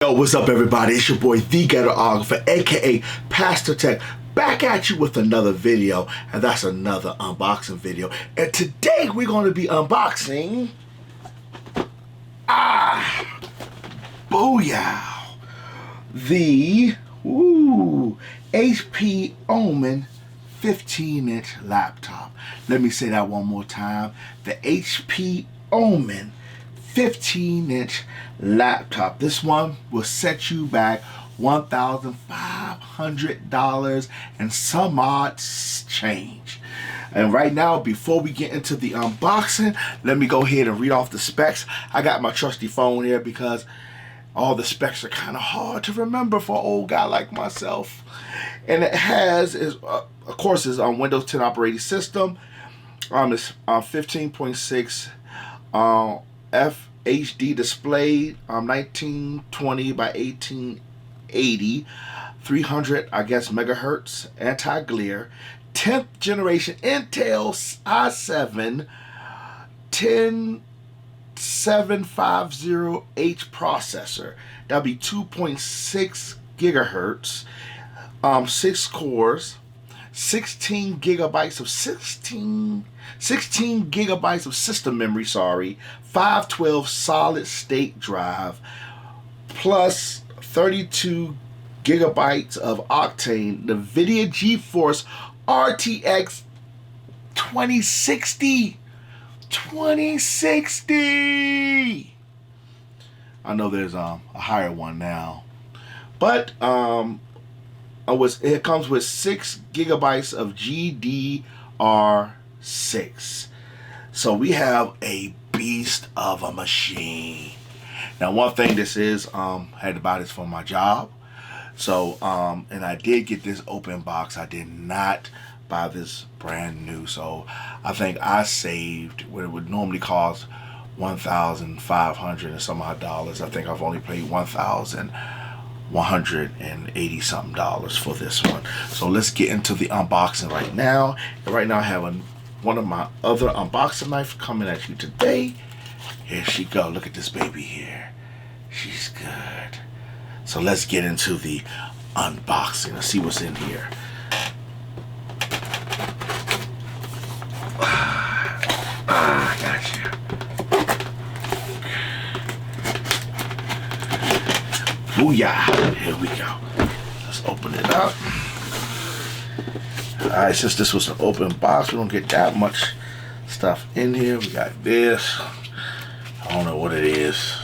Yo, what's up everybody? It's your boy, the Ghetographer, aka Pastor Tech, back at you with another video, and that's another unboxing video. And today we're going to be unboxing, booyah, the HP OMEN 15-inch laptop. Let me say that one more time. The HP OMEN 15-inch laptop. This one will set you back $1,500 and some odds change. And right now, before we get into the unboxing, let me go ahead and read off the specs. I got my trusty phone here because all the specs are kind of hard to remember for an old guy like myself. And it has, of course, is on Windows 10 operating system. It's 15.6 FHD display, 1920 by 1880, 300 megahertz anti-glare, 10th generation Intel i7 10750H processor. That'll be 2.6 gigahertz, 6 cores, 16 gigabytes of system memory, 512 solid state drive, plus 32 gigabytes of Octane NVIDIA GeForce RTX 2060. I know there's a higher one now, but it comes with 6 gigabytes of GDR6. So we have a beast of a machine. Now, one thing this is, I had to buy this for my job. So, and I did get this open box. I did not buy this brand new. So I think I saved what it would normally cost $1,500 and some odd dollars. I think I've only paid $1,180 something for this one. So let's get into the unboxing right now. And right now I have one of my other unboxing knives coming at you today. Here she go. Look at this baby here. She's good. So let's get into the unboxing and see what's in here. I got you. Booyah. Here we go. Let's open it up. Alright, since this was an open box, we don't get that much stuff in here. We got this. I don't know what it is.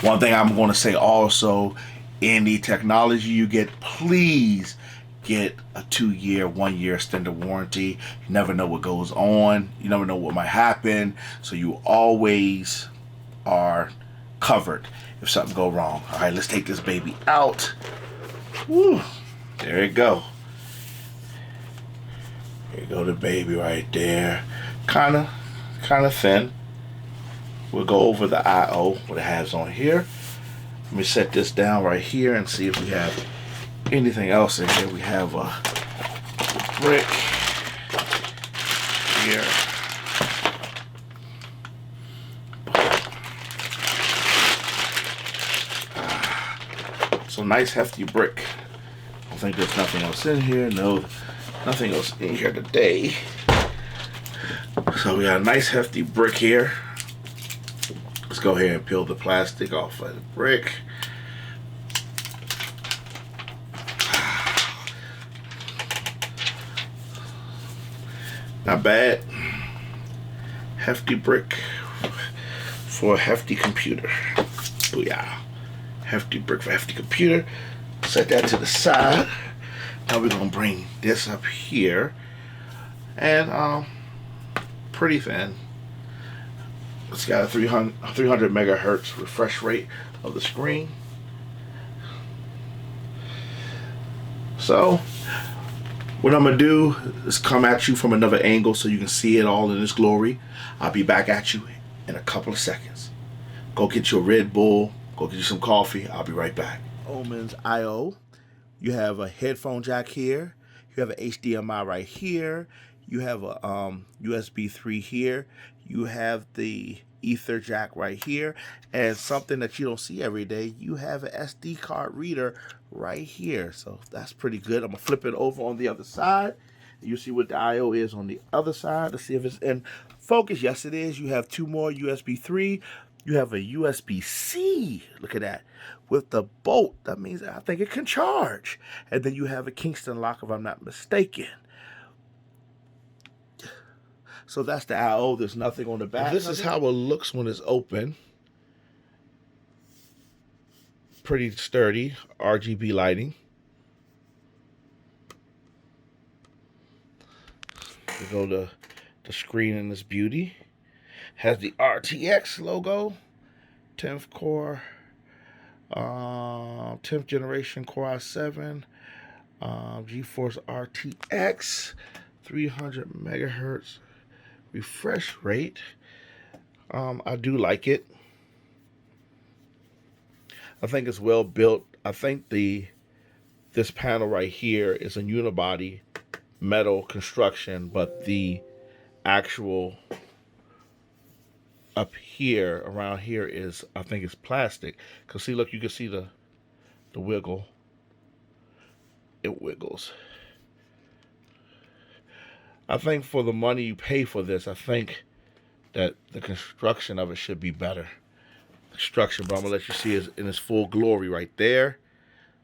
One thing I'm going to say also, any technology you get, please get a 2-year, 1-year extended warranty. You never know what goes on. You never know what might happen. So you always are covered if something go wrong. All right, let's take this baby out. Woo, there you go. There you go, the baby right there. Kind of thin. We'll go over the I/O, what it has on here. Let me set this down right here and see if we have anything else in here. We have a brick here. So nice hefty brick. I don't think there's nothing else in here. No, nothing else in here today. So we got a nice hefty brick here. Let's go ahead and peel the plastic off of the brick. Not bad. Hefty brick for a hefty computer. Booyah. Hefty brick for a hefty computer. Set that to the side. Now we're gonna bring this up here. And pretty thin. It's got a 300 megahertz refresh rate of the screen. So what I'm gonna do is come at you from another angle so you can see it all in its glory. I'll be back at you in a couple of seconds. Go get your Red Bull, go get you some coffee. I'll be right back. OMEN's I/O. You have a headphone jack here. You have an HDMI right here. You have a USB 3 here. You have the Ether jack right here, and something that you don't see every day, you have an SD card reader right here. So that's pretty good. I'm gonna flip it over on the other side. You see what the I/O is on the other side. Let's see if it's in focus. Yes, it is. You have 2 more USB 3. You have a USB-C. Look at that. With the bolt, that means I think it can charge. And then you have a Kingston lock, if I'm not mistaken. So that's the I/O. There's nothing on the back. This is how it looks when it's open. Pretty sturdy. RGB lighting. We go to the screen in this beauty. Has the RTX logo. 10th core. 10th generation Core i7. GeForce RTX. 300 megahertz refresh rate. I do like it. I think it's well built. I think this panel right here is a unibody metal construction, but the actual up here, around here, is, I think it's plastic. Cause see, look, you can see the wiggle. It wiggles. I think for the money you pay for this, I think that the construction of it should be better. Construction, but I'm gonna let you see it in its full glory right there.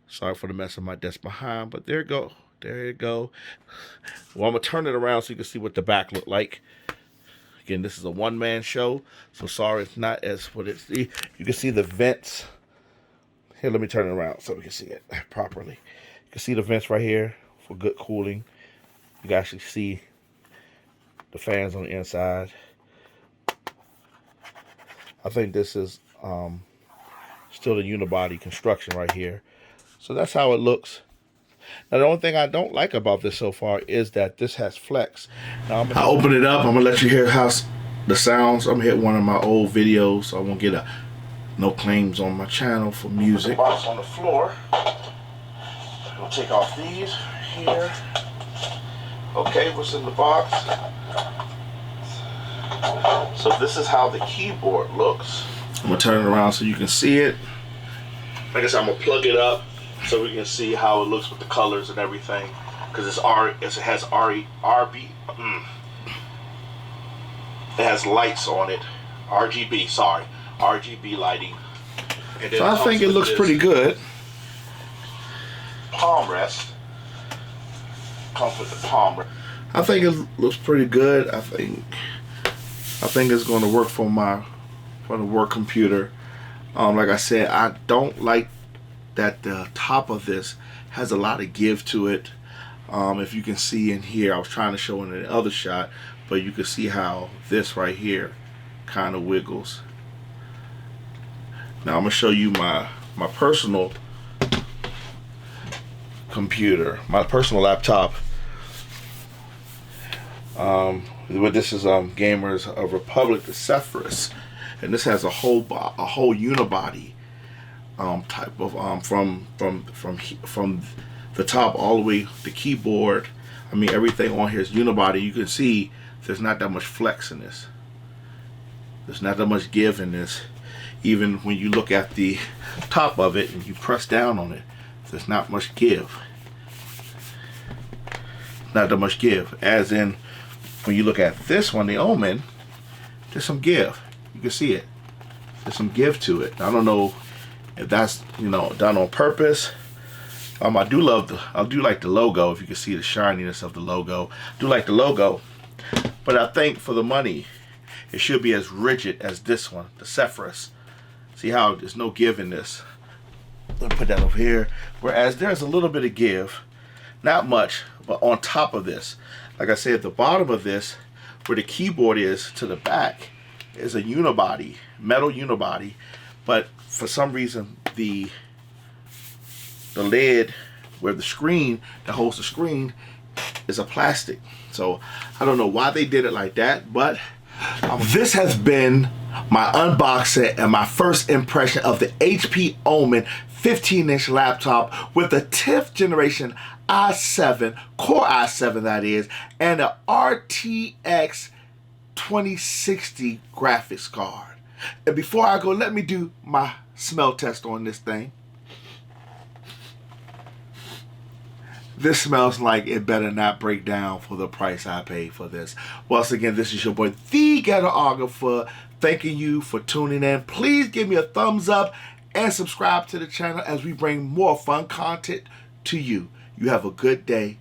Sorry for the mess of my desk behind, but there you go. There you go. Well, I'm gonna turn it around so you can see what the back look like. Again, this is a one-man show, so sorry it's not as what it's. You can see the vents. Here, let me turn it around so we can see it properly. You can see the vents right here for good cooling. You can actually see the fans on the inside. I think this is still the unibody construction right here. So that's how it looks. Now, the only thing I don't like about this so far is that this has flex. Now, I open it up. I'm going to let you hear how the sounds. I'm going to hit one of my old videos, so I won't get no claims on my channel for music. Box on the floor. We'll take off these here. Okay, what's in the box? So this is how the keyboard looks. I'm going to turn it around so you can see it. Like I said, I'm going to plug it up so we can see how it looks with the colors and everything, because it has it has lights on it, RGB lighting. And then so I think it looks pretty good. Palm rest. Comes with the palm rest. I think it looks pretty good. I think it's going to work for the work computer. Like I said, I don't like that the top of this has a lot of give to it. If you can see in here, I was trying to show in the other shot, but you can see how this right here kind of wiggles. Now I'm gonna show you my personal computer, my personal laptop. This is Gamers of Republic, the Zephyrus, and this has a whole unibody type of from the top all the way the keyboard. I mean, everything on here is unibody. You can see there's not that much flex in this. There's not that much give in this. Even when you look at the top of it and you press down on it, there's not much give. Not that much give. As in, when you look at this one, the Omen, there's some give. You can see it. There's some give to it. I don't know if that's, done on purpose. I do like the logo. If you can see the shininess of the logo, I do like the logo. But I think for the money, it should be as rigid as this one, the Zephyrus. See how there's no give in this. Let me put that over here. Whereas there's a little bit of give, not much, but on top of this, like I said, at the bottom of this, where the keyboard is to the back, is a unibody, metal unibody. But for some reason, the lid where the screen that holds the screen is a plastic. So I don't know why they did it like that, but this has been my unboxing and my first impression of the HP OMEN 15-inch laptop with the 10th generation i7, Core i7 that is, and the RTX 2060 graphics card. And before I go, let me do my smell test on this thing. This smells like it better not break down for the price I paid for this. Once again, this is your boy, the Ghetographer, thanking you for tuning in. Please give me a thumbs up and subscribe to the channel as we bring more fun content to you. You have a good day.